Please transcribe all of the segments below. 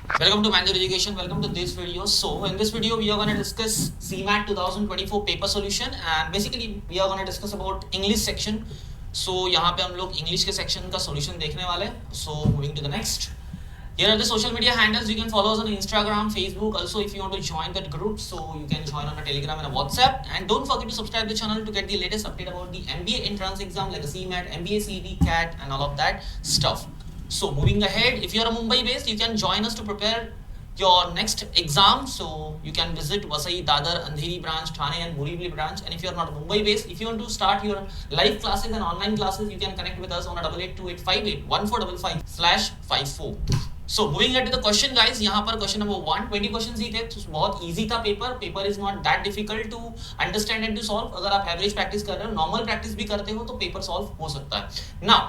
Welcome to Mandir Education. Welcome to this video. So in this video we are going to discuss CMAT 2024 paper solution and basically we are going to discuss about English section. So यहाँ पे हम लोग English के section का solution देखने वाले हैं. So moving to the next. Here are the social media handles. You can follow us on Instagram, Facebook. Also, if you want to join that group, so you can join on a Telegram and a WhatsApp. And don't forget to subscribe to the channel to get the latest update about the MBA entrance exam like a CMAT, MBA CET, CAT, and all of that stuff. So moving ahead, if you are a Mumbai based, you can join us to prepare your next exam. So you can visit Vasai, Dadar, Andheri branch, Thane and Borivali branch. And if you are not Mumbai based, if you want to start your live classes and online classes, you can connect with us on a 8828581455/54. So moving ahead to the question guys, यहाँ पर question number 1, 20 questions ही थे, तो बहुत easy था paper is not that difficult to understand and to solve. अगर आप average practice कर रहे हो, normal practice भी करते हो तो पेपर solve हो सकता है. Now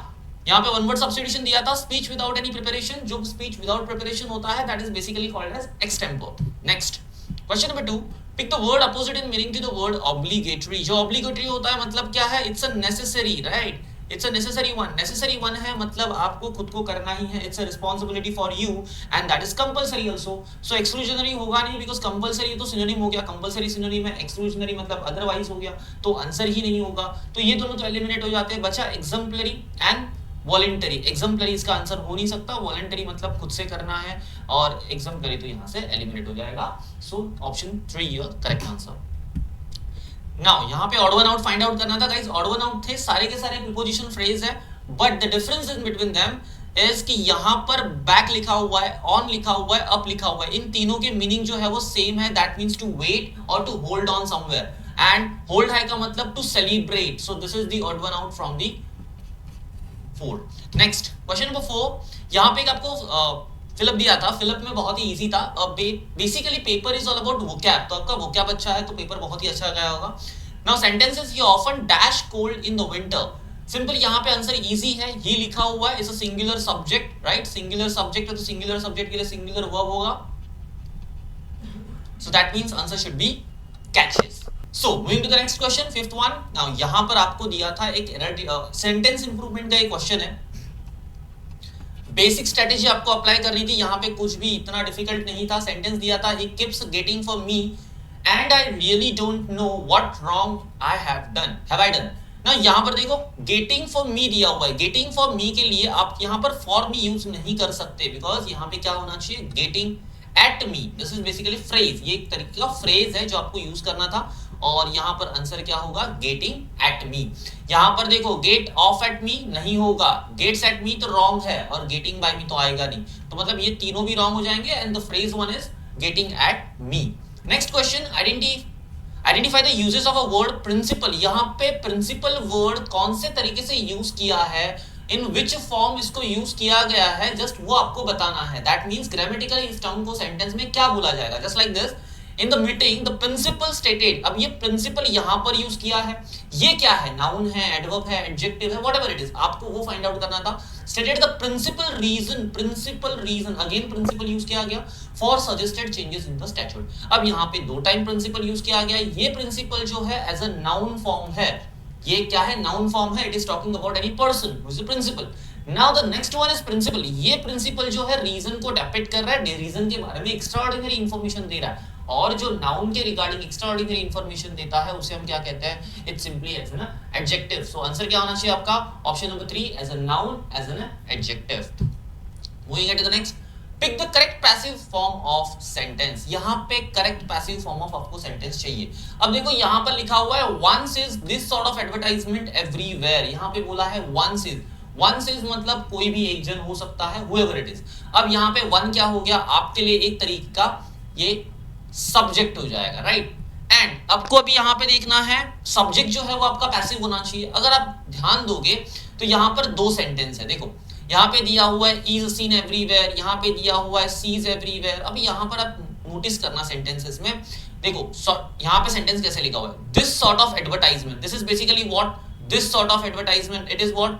यहाँ पे वन वर्ड सब्स्टिट्यूशन दिया था, स्पीच विदाउट एनी प्रिपरेशन. जो स्पीच विदाउट प्रिपरेशन होता है that is basically called as extempore. Next question number 2, pick the word opposite in meaning to the word obligatory. जो ऑब्लिगेटरी होता है मतलब क्या है, it's a necessary, right, it's a necessary one. Necessary one है मतलब आपको खुद को करना ही है, it's a responsibility for you and that is compulsory also. So exclusionary होगा नहीं बिकॉज कंपलसरी तो सिनोनिम हो गया, कंपलसरी सिनोनिम है, एक्सक्लूजनरी मतलब अदरवाइज हो गया, तो आंसर ही नहीं होगा. तो ये दोनों तो एलिमिनेट हो जाते हैं, बचा एग्जाम्पलरी एंड वॉलेंटरी. एग्जाम्पलरी इसका आंसर हो नहीं सकता, वॉलेंटरी मतलब खुद से करना है और एग्जाम्पलरी तो यहां से एलिमिनेट हो जाएगा. So option 3 your correct answer. Now यहां पे odd one out find out करना था गाइस. ऑड वन आउट थे, सारे के सारे प्रीपोजिशन फ्रेज है, but the difference in between them is कि यहां पर बैक लिखा हुआ है, ऑन लिखा हुआ है, अप लिखा हुआ है. इन तीनों के मीनिंग जो है वो सेम है, दैट मींस टू वेट और to hold on somewhere. And hold है का मतलब to celebrate. So this is the odd one out from the 4. Next question number 4, यहाँ पे एक आपको फिलअप दिया था. फिलअप में बहुत ही इजी था. Basically paper is all about vocab, तो आपका वोकैब अच्छा है तो पेपर बहुत ही अच्छा गया होगा. Now sentences he often dash cold in the winter. Simple यहाँ पे आंसर इजी है, ही लिखा हुआ है, is a singular subject, right. Singular subject है तो सिंगुलर सब्जेक्ट के लिए सिंगुलर वर्ब होगा. सो that means answer should B catches. So moving to the next question, fifth one. Now यहाँ पर आपको दिया था एक सेंटेंस इंप्रूवमेंट का एक क्वेश्चन है. बेसिक स्ट्रेटेजी आपको अप्लाई करनी थी, यहाँ पे कुछ भी इतना डिफिकल्ट नहीं था. सेंटेंस दिया था, he keeps getting for me and I really don't know what wrong I have I done. ना यहाँ पर देखो गेटिंग फॉर मी दिया हुआ है. गेटिंग फॉर मी के लिए आप यहाँ पर फॉर मी यूज नहीं कर सकते बिकॉज यहाँ पे क्या होना चाहिए, getting at me. This is basically phrase, ये एक तरीके का फ्रेज है जो आपको यूज करना था. और यहाँ पर आंसर क्या होगा, गेटिंग एट मी. यहाँ पर देखो गेट ऑफ एट मी नहीं होगा, गेट्स एट मी तो रॉन्ग है और गेटिंग बाय मी तो आएगा नहीं, तो मतलब ये तीनों भी रॉन्ग हो जाएंगे and the phrase one is getting at me. Next question, identify the uses of a word principal. यहाँ पे प्रिंसिपल वर्ड कौन से तरीके से यूज किया है, इन विच फॉर्म इसको यूज किया गया है, जस्ट वो आपको बताना है. दैट मींस ग्रामेटिकली इस टर्म को सेंटेंस में क्या बोला जाएगा, just like this. In the meeting the principal stated. अब ये प्रिंसिपल यहां पर यूज किया है, ये क्या है, नाउन है, एडवर्ब है, एडजेक्टिव है, व्हाटएवर इट इज, आपको वो फाइंड आउट करना था. Stated the principal reason, again principal use किया गया for suggested changes in the statute. अब यहाँ पे 2 टाइम प्रिंसिपल यूज किया गया. ये प्रिंसिपल जो है एज अ नाउन फॉर्म है, ये क्या है, नाउन फॉर्म है. It is talking about any person who is the principal. Now the next one is principal. ये प्रिंसिपल जो है रीजन को डिपेक्ट कर रहा है, रीजन के बारे में एक्स्ट्राऑर्डिनरी इंफॉर्मेशन दे रहा है. और जो नाउन के रिगार्डिंग एक्स्ट्राऑर्डिनरी इंफॉर्मेशन देता है उसे हम क्या कहते हैं, it's simply as an adjective. So answer क्या होना चाहिए आपका, option number 3 as a noun, as an adjective. Moving to the next, pick the correct passive form of sentence. यहाँ पे करेक्ट पैसिव फॉर्म ऑफ आपको सेंटेंस चाहिए. अब देखो यहाँ पर लिखा हुआ है once is this sort of advertisement everywhere. यहाँ पे बोला है once is मतलब कोई भी एक जन हो सकता है, whoever it is. अब यहाँ पे वन क्या हो गया, आपके लिए एक तरीके का ये सब्जेक्ट हो जाएगा, राइट. एंड आपको अभी यहाँ पे देखना है सब्जेक्ट जो है वो आपका पैसिव होना चाहिए. अगर आप ध्यान दोगे तो यहाँ पर 2 सेंटेंस है. देखो यहाँ पे दिया हुआ है इज सीन एवरीवेयर, यहाँ पे दिया हुआ है सीज एवरीवेयर. अभी यहाँ पर आप नोटिस करना सेंटेंसेस में, देखो यहाँ पे सेंटेंस कैसे लिखा हुआ है, this sort of advertisement. This is basically what, this sort of advertisement, it is what,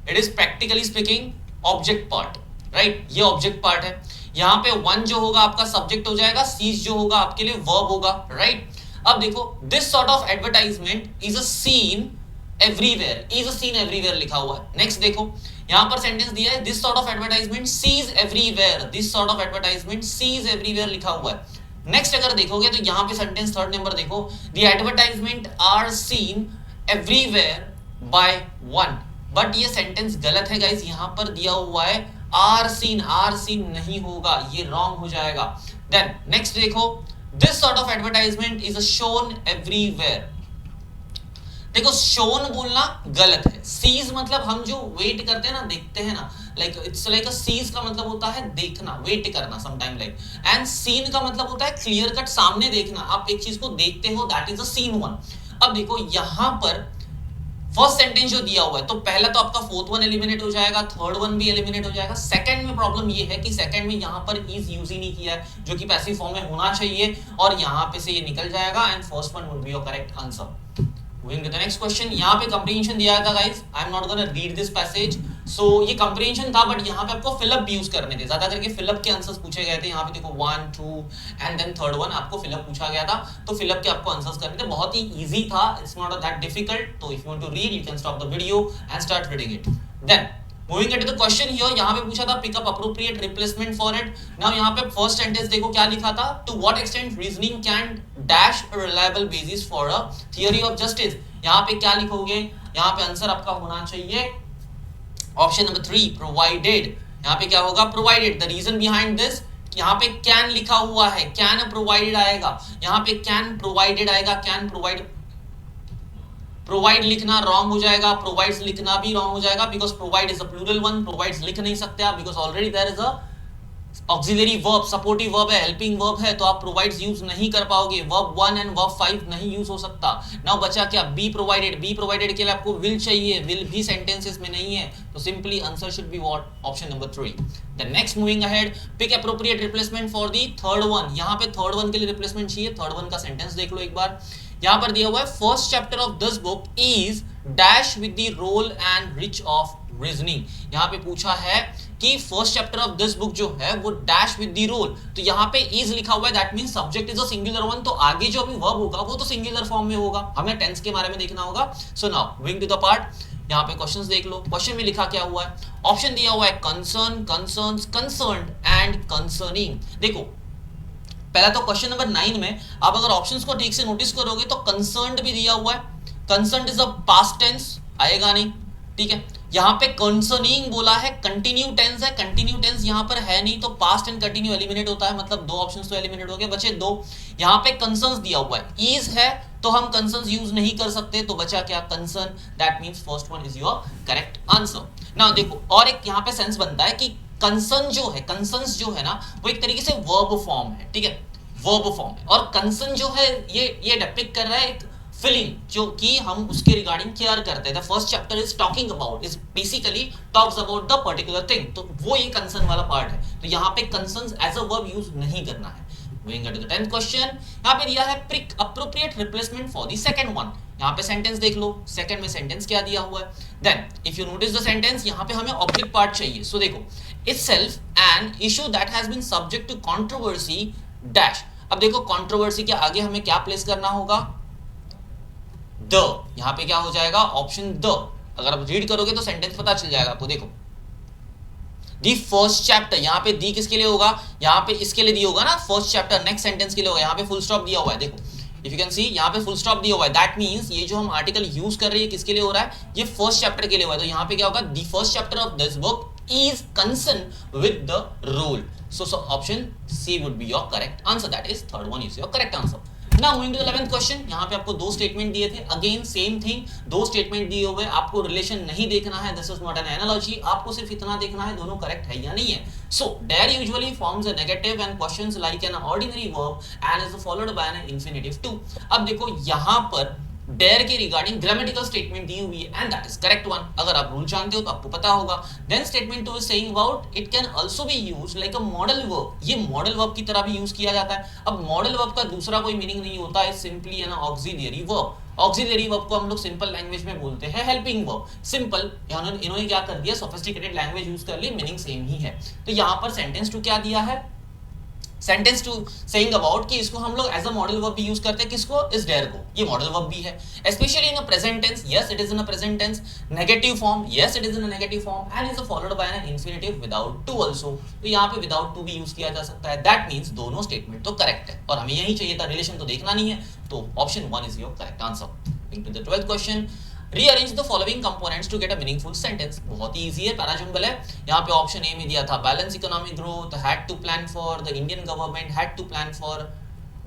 it is practically speaking object part, right. ये ऑब्जेक्ट पार्ट है. यहाँ पे वन जो होगा आपका सब्जेक्ट हो जाएगा, सीज जो होगा आपके लिए वर्ब होगा, राइट. अब देखो this sort of advertisement is a seen everywhere, is a seen everywhere लिखा हुआ है. नेक्स्ट देखो यहां पर सेंटेंस दिया है this sort of advertisement sees everywhere, this sort of advertisement sees everywhere लिखा हुआ है। नेक्स्ट अगर देखोगे तो यहां पे सेंटेंस थर्ड नंबर देखो, the advertisement are seen everywhere by one, but ये सेंटेंस गलत है गाइस, यहां पर दिया हुआ है आर सीन नहीं होगा, ये रॉन्ग हो जाएगा। देन नेक्स्ट देखो, this sort of advertisement is shown everywhere, देखो शोन बोलना गलत है, सीज मतलब हम जो वेट करते हैं ना, देखते हैं ना, like it's like a sees का मतलब होता है देखना, वेट करना समटाइम लाइक, एंड सीन का मतलब होता है क्लियर कट सामने देखना, आप एक चीज को देखते हो, that is a seen one. अब देखो यहां पर फर्स्ट सेंटेंस जो दिया हुआ है, तो पहला तो आपका फोर्थ वन एलिमिनेट हो जाएगा, थर्ड वन भी एलिमिनेट हो जाएगा। सेकंड में प्रॉब्लम ये है कि सेकंड में यहां पर इज यूज ही नहीं किया है, जो कि पैसिव फॉर्म में होना चाहिए, और यहां पे से ये निकल जाएगा, and first one would be your correct answer. Moving to the next question, यहाँ पे comprehension दिया था guys, I am not gonna read this passage, so ये comprehension था, but यहाँ पे आपको fill up भी यूज करने थे, ज्यादा करके fill up के आंसर्स पूछे गए थे। यहाँ पे देखो 1 2 and then third one आपको fill up पूछा गया था, तो fill up के आपको आंसर्स करने थे, बहुत ही easy था, it's not that difficult, तो if you want to read you can stop the video and start reading it। Then Moving into the question here, यहाँ पे पूछा था pick up appropriate replacement for it। Now यहाँ पे first sentence देखो क्या लिखा था, to what extent reasoning can dash a reliable basis for a theory of justice। यहाँ पे क्या लिखोगे, यहाँ पे आंसर आपका होना चाहिए ऑप्शन नंबर 3 provided। यहाँ पे क्या होगा provided, the reason behind this, यहाँ पे can लिखा हुआ है, can provided आएगा, यहाँ पे can provided आएगा, can provide प्रोवाइड लिखना रॉन्ग हो जाएगा, प्रोवाइड्स लिखना भी रॉन्ग हो जाएगा, because provide is a plural one, provides लिख नहीं सकते आप, because already there is a auxiliary verb, supportive verb है, हेल्पिंग वर्ब है, तो आप प्रोवाइड्स यूज नहीं कर पाओगे, वर्ब 1 एंड वर्ब 5 नहीं यूज हो सकता। नाउ बचा क्या, बी प्रोवाइडेड, बी प्रोवाइडेड के लिए आपको विल चाहिए, विल भी सेंटेंसेस में नहीं है, तो simply answer should be what, option number 3। The next moving ahead, pick appropriate replacement for the third one. यहाँ पे थर्ड वन के लिए रिप्लेसमेंट चाहिए, थर्ड वन का सेंटेंस देख लो एक बार, यहां पर दिया हुआ है first chapter of this book is dash with the role and rich of reasoning. यहां पे पूछा है कि first chapter of this book जो है वो डैश विद द रोल, तो यहां पे इज लिखा हुआ है, that means subject is a singular one, तो आगे जो भी वर्ब होगा वो तो सिंगुलर फॉर्म में होगा, हमें टेंस के बारे में देखना होगा। So now moving to the part, यहाँ पे क्वेश्चंस देख लो, क्वेश्चन में लिखा क्या हुआ है, ऑप्शन दिया हुआ है concern, concerns, concerned and concerning. देखो पहला तो क्वेश्चन नंबर 9 में आप अगर ऑप्शंस को ठीक से नोटिस करोगे तो कंसर्न्ड भी दिया हुआ है, concerned is a past tense, आएगा नहीं, ठीक है। यहाँ पे कंसर्निंग बोला है, कंटिन्यू टेंस है, कंटिन्यू टेंस यहाँ पर है नहीं, तो पास्ट एंड कंटिन्यू एलिमिनेट होता है, मतलब दो ऑप्शंस तो एलिमिनेट हो गए, बचे दो। यहाँ पे कंसर्न्स दिया हुआ है, इज है तो हम कंसर्न्स यूज नहीं कर सकते, तो बचा क्या, concern, that means first one is your correct answer. Now देखो और एक यहाँ पे सेंस बनता है कि कंसर्न जो है, कंसर्न्स जो है ना वो एक तरीके से वर्ब फॉर्म है, ठीक है, वर्ब फॉर्म है, और कंसर्न जो है ये डिपिक्ट कर रहा है एक फीलिंग जो कि हम उसके रिगार्डिंग केयर करते हैं। The first chapter is talking about, is basically talks about the particular thing, तो वो ये कंसर्न वाला पार्ट है, तो यहाँ पे concerns as a verb use नहीं करना है। Moving to the 10th question, यहाँ पे दिया है pick appropriate replacement for the second one। यहाँ पे सेंटेंस देख लो, सेकंड में सेंटेंस क्या दिया हुआ है, then if you notice the sentence, यहाँ पे हमें ऑब्जेक्ट पार्ट चाहिए, सो देखो itself an issue that has been subject to controversy dash। अब देखो कंट्रोवर्सी के आगे हमें क्या प्लेस करना होगा, द, यहाँ पे क्या हो जाएगा, ऑप्शन द। अगर आप रीड करोगे तो सेंटेंस पता चल जाएगा आपको। देखो दी फर्स्ट चैप्टर, यहाँ पे दी किसके लिए होगा, यहाँ पे इसके लिए दिया होगा ना, फर्स्ट चैप्टर नेक्स्ट सेंटेंस के लिए होगा, यहाँ पे फुल स्टॉप दिया हुआ है, देखो इफ यू कैन सी यहाँ पे फुल स्टॉप दिया हुआ है, दैट मींस ये जो हम आर्टिकल यूज कर रही है किसके लिए हो रहा है, ये फर्स्ट चैप्टर के लिए हुआ है, तो यहाँ पे क्या होगा, the first chapter of this book is concerned with the role, so option C would be your correct answer, that is third one is your correct answer। Now moving to the 11th question, यहाँ पे आपको दो statement दिए थे, again same thing, दो statement दिए हुए, आपको रिलेशन नहीं देखना है, this is not an analogy, आपको सिर्फ इतना देखना है दोनों करेक्ट है या नहीं है। So dare usually forms a negative and questions like an ordinary verb and is followed by an infinitive to. अब देखो यहाँ पर डेयर के रिगार्डिंग ग्रामेटिकल स्टेटमेंट दी हुई है and that is correct one, अगर आप रूल जानते हो तो आपको पता होगा। Then statement 2 is saying about it can also be used like a modal verb, ये मॉडल वर्ब की तरह भी यूज किया जाता है। अब मॉडल वर्ब का दूसरा कोई मीनिंग नहीं होता है, simply N auxiliary verb. Auxiliary verb को हम लोग सिंपल लैंग्वेज में बोलते हैं हेल्पिंग वर्ब, सिंपल, इन्होंने क्या कर दिया, सोफिस्टिकेटेड लैंग्वेज यूज कर ली, मीनिंग सेम ही है। तो यहाँ पर सेंटेंस 2 क्या दिया है, सेंटेंस टू सेइंग अबाउट कि इसको हम लोग एज अ मॉडल वर्ब भी यूज करते हैं, किसको, इस डेयर को, ये मॉडल वर्ब भी है, specially in a present tense, yes it is in a present tense, negative form, yes it is in a negative form, and is followed by an infinitive without to also, तो यहाँ पे without to भी use किया जा सकता है, that means दोनों statement तो करेक्ट है, और हमें यही चाहिए था, रिलेशन तो देखना नहीं है, तो option 1 is your correct answer. Into the 12th question, rearrange the following components to get a meaningful sentence, बहुत ही इजी है, पैराजम्बल है, यहाँ पे ऑप्शन ए में दिया था balance economic growth, had to plan for, the Indian government had to plan for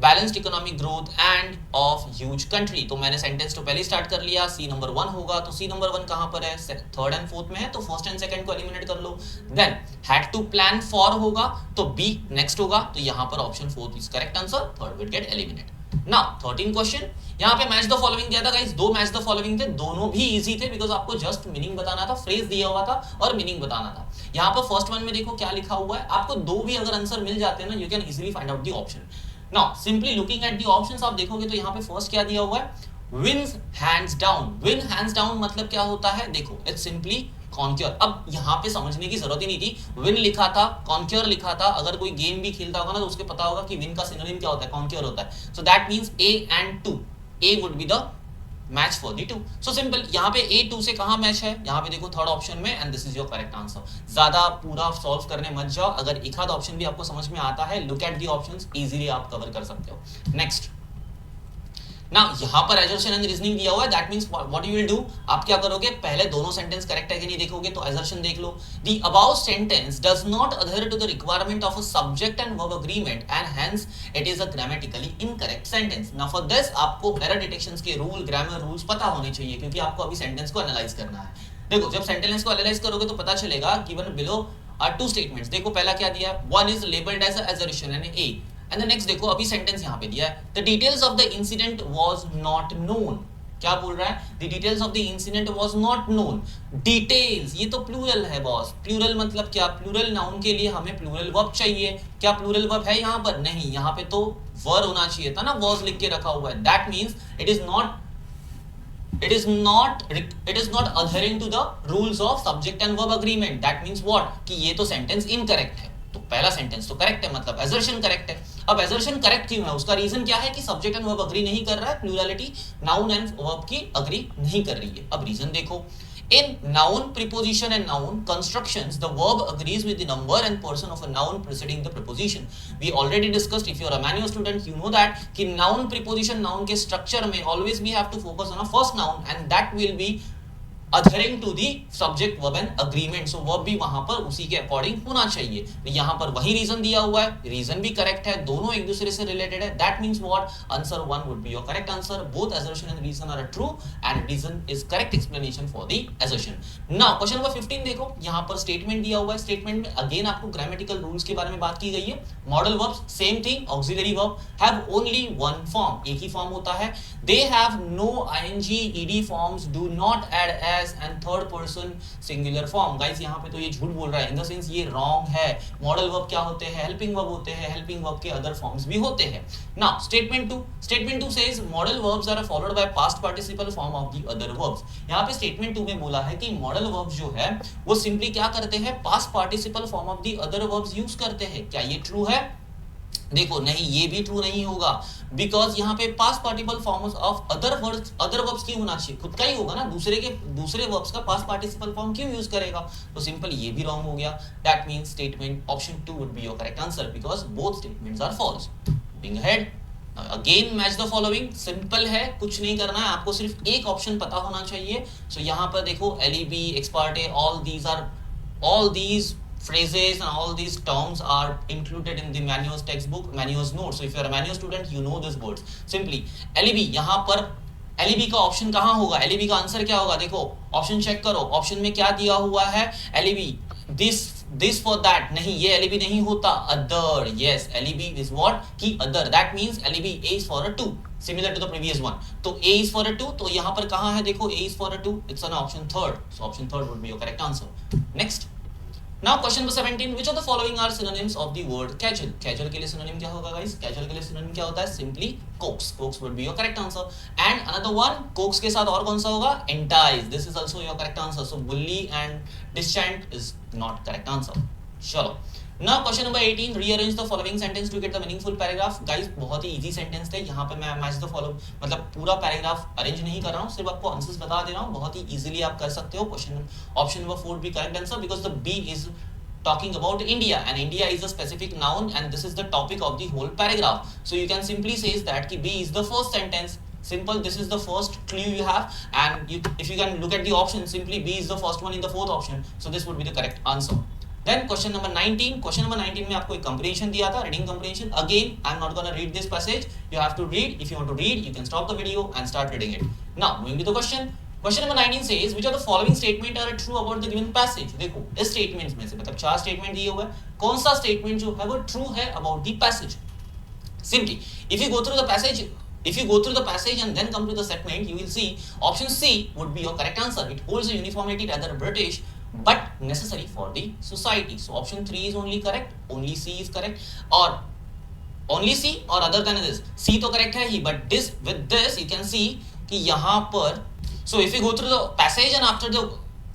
balanced economic growth and of huge country, तो मैंने सेंटेंस तो पहले स्टार्ट कर लिया, सी नंबर 1 होगा, तो सी नंबर 1 कहाँ पर है, थर्ड एंड फोर्थ में है, तो फर्स्ट एंड सेकंड को एलिमिनेट कर लो, then had to plan for होगा, तो बी नेक्स्ट होगा, तो यहाँ पर option 4 is correct answer, third will get eliminate. Now 13 question, यहाँ पे मैच द फॉलोइंग दिया था गाइस, दो मैच द फॉलोइंग थे, दोनों भी इजी थे, बिकॉज आपको जस्ट मीनिंग बताना था, फ्रेज दिया हुआ था और मीनिंग बताना था। यहाँ पर फर्स्ट वन में देखो क्या लिखा हुआ है, आपको दो भी अगर आंसर मिल जाते हैं ना, you can easily find out the option. Now simply looking at the options आप देखोगे तो यहाँ पे फर्स्ट क्या दिया हुआ है, wins hands down, win hands down मतलब क्या होता है, देखो इट्स सिंपली कॉन्क्योर। अब यहाँ पे समझने की जरूरत ही नहीं थी, विन लिखा था, कॉन्क्योर लिखा था, अगर कोई गेम भी खेलता होगा ना तो उसके पता होगा कि विन का सिनोनिम क्या होता है, कॉन्क्योर होता है, so that means A and two, A would be the match for the two, so simple, यहाँ पे ए टू से कहाँ मैच है, यहाँ पे देखो थर्ड ऑप्शन में, and this is your correct answer. ज्यादा पूरा सॉल्व करने मत जाओ, अगर एक आध ऑप्शन भी आपको समझ में आता है, look at the options, easily आप कवर कर सकते हो। नेक्स्ट, नाउ यहाँ पर assertion एंड रीजनिंग दिया हुआ है, that means what you will do, आप क्या करोगे, पहले दोनों सेंटेंस करेक्ट है कि नहीं देखोगे, तो assertion देख लो, the above sentence does not adhere to the requirement of a subject and verb agreement and hence it is a grammatically incorrect sentence। now for this आपको error detections के rule, grammar rules पता होने चाहिए, क्योंकि आपको अभी sentence को analyse करना है। देखो जब सेंटेंस को एनालाइज करोगे तो पता चलेगा, given below are two statements, देखो पहला क्या दिया है, one is labelled as assertion यानी ए, एंड द नेक्स्ट देखो अभी सेंटेंस यहाँ पे दिया है, the details of the incident was not known, क्या बोल रहा है, the details of the incident was not known, details ये तो प्लूरल है बॉस, प्लूरल मतलब क्या, प्लूरल नाउन के लिए हमें प्लूरल वर्ब चाहिए, क्या प्लूरल वर्ब है यहाँ पर, नहीं, यहाँ पे तो वर्ब होना चाहिए था ना, वर्ब लिख के रखा हुआ है, that means it is not adhering to the rules of subject and verb agreement, that means what, कि ये तो सेंटेंस इनकरेक्ट है, तो पहला सेंटेंस तो करेक्ट है, मतलब assertion करेक्ट है। अब assertion करेक्ट क्यों है, उसका रीजन क्या है कि सब्जेक्ट एंड वर्ब अग्री नहीं कर रहा है, प्लूरलिटी नाउन एंड वर्ब की अग्री नहीं कर रही है। अब रीजन देखो, in noun preposition and noun constructions the verb agrees with the number and person of a noun preceding the preposition, we already discussed, if you are a manual student you know that कि noun preposition noun के structure में always we have to focus on a first noun and that will be adhering to the subject verb and agreement, so verb भी वहां पर उसी के according होना चाहिए, तो यहाँ पर वही रीजन दिया हुआ है, रीजन भी करेक्ट है, दोनों एक दूसरे से रिलेटेड है, that means what, answer 1 would be your correct answer, both assertion and reason are true and reason is correct explanation for the assertion। Now question number 15 देखो, यहाँ पर स्टेटमेंट दिया हुआ है, स्टेटमेंट में अगेन आपको ग्रामेटिकल रूल्स के बारे में बात की गई है, modal verbs same thing, auxiliary verb have only one form, एक ही फॉर्म होता है, they have no ing ed forms, do not add and third person singular form. Guys यहाँ पे तो ये झूठ बोल रहा है, इन द सेंस ये रॉन्ग है, मॉडल वर्ब क्या होते हैं, हेल्पिंग वर्ब होते हैं, हेल्पिंग वर्ब के अदर फॉर्म्स भी होते हैं। Now statement 2 says modal verbs are followed by past participle form of the other verbs. यहाँ पे स्टेटमेंट 2 में बोला है कि मॉडल वर्ब्स जो है वो सिंपली क्या करते हैं, past participle form of the other verbs use करते हैं। क्या ये ट्रू है, देखो नहीं, ये भी ट्रू नहीं होगा, बिकॉज यहाँ पे past participle forms of other verbs क्यों होना चाहिए, खुद का ही होगा ना, दूसरे वर्ब्स का पास्ट पार्टिसिपल फॉर्म क्यों यूज करेगा, तो सिंपल ये भी रॉन्ग हो गया, that means statement option 2 would be your correct answer because both statements are false. Moving ahead, again match the following, simple है, कुछ नहीं करना है, आपको सिर्फ एक ऑप्शन पता होना चाहिए। सो यहाँ पर देखो LEB, ex part, all these phrases and all these terms are included in the manual's textbook, manual's notes, so if you are a manual student you know these words simply। LEB, यहाँ पर LEB का option कहाँ होगा, LEB का answer क्या होगा, देखो option check करो, ऑप्शन में क्या दिया हुआ है, LEB this for that, नहीं ये LEB नहीं होता, other, yes LEB is what की other, that means LEB A is for a 2 similar to the previous one, तो A is for a 2, तो यहाँ पर कहाँ है, देखो A is for a 2, it's on option 3rd, so option 3rd would be your correct answer। Next, now question number 17, which of the following are synonyms of the word casual? Casual के लिए synonym क्या होगा guys? Casual के लिए synonym क्या होता है? Simply coax, coax would be your correct answer। And another one, coax के साथ और कौन सा होगा? Entice, this is also your correct answer। So bully and disenchant is not correct answer। चलो Now question number 18, rearrange the following sentence to get the meaningful paragraph. Guys बहुत ही easy sentence थे, यहाँ पे मैं match the follow मतलब पूरा paragraph arrange नहीं कर रहा हूँ, सिर्फ आपको आंसर्स बता दे रहा हूँ, बहुत ही easily आप कर सकते हो. Question option number 4 be correct answer because the B is talking about India and India is a specific noun and this is the topic of the whole paragraph. So you can simply say that ki B is the first sentence. Simple, this is the first clue you have, and if you can look at the option, simply B is the first one in the fourth option. So this would be the correct answer. Then question number 19. Question number 19 में आपको एक comprehension दिया था, reading comprehension. Again, I'm not gonna read this passage. You have to read. If you want to read, you can stop the video and start reading it. Now, moving to the question. Question number 19 says, which of the following statement are true about the given passage? देखो, इस statements में से मतलब 4 statement दिए हुए हैं, कौन सा statement जो है वो true है about the passage? Simply, if you go through the passage. If you go through the passage and then come to the segment, you will see option C would be your correct answer. It holds a uniformity rather British but necessary for the society. So option 3 is only correct. Only C is correct. Or only C or other than this. C तो correct है ही, but this with this you can see कि यहाँ पर. So if you go through the passage and after the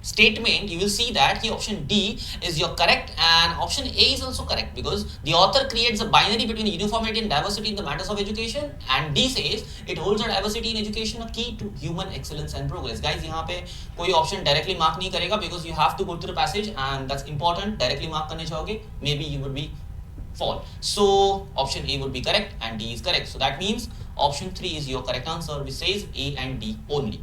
statement, you will see that the option D is your correct and option A is also correct because the author creates a binary between uniformity and diversity in the matters of education, and D says it holds a diversity in education a key to human excellence and progress. Guys, यहाँ पे कोई option directly mark नहीं करेगा because you have to go through the passage and that's important. Directly mark करने चाहोगे, maybe you would be fall. So option A would be correct and D is correct. So that means option 3 is your correct answer, which says A and D only.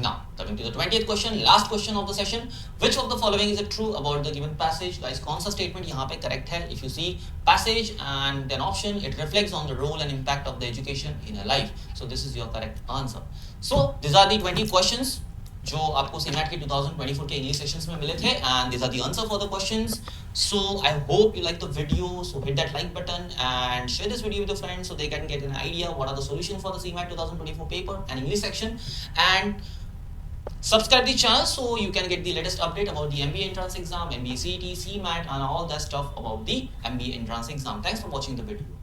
Now, coming to the 20th question, last question of the session. Which of the following is true about the given passage? Guys, कौन सा statement यहाँ पे correct है? If you see passage and then option, it reflects on the role and impact of the education in a life. So this is your correct answer. So these are the 20 questions जो आपको CMAT के 2024 के English sessions में मिले थे, and these are the answer for the questions. So I hope you like the video. So hit that like button and share this video with your friends so they can get an idea what are the solutions for the CMAT 2024 paper and English section, and subscribe the channel so you can get the latest update about the MBA entrance exam, MBA CET, CMAT and all that stuff about the MBA entrance exam. Thanks for watching the video.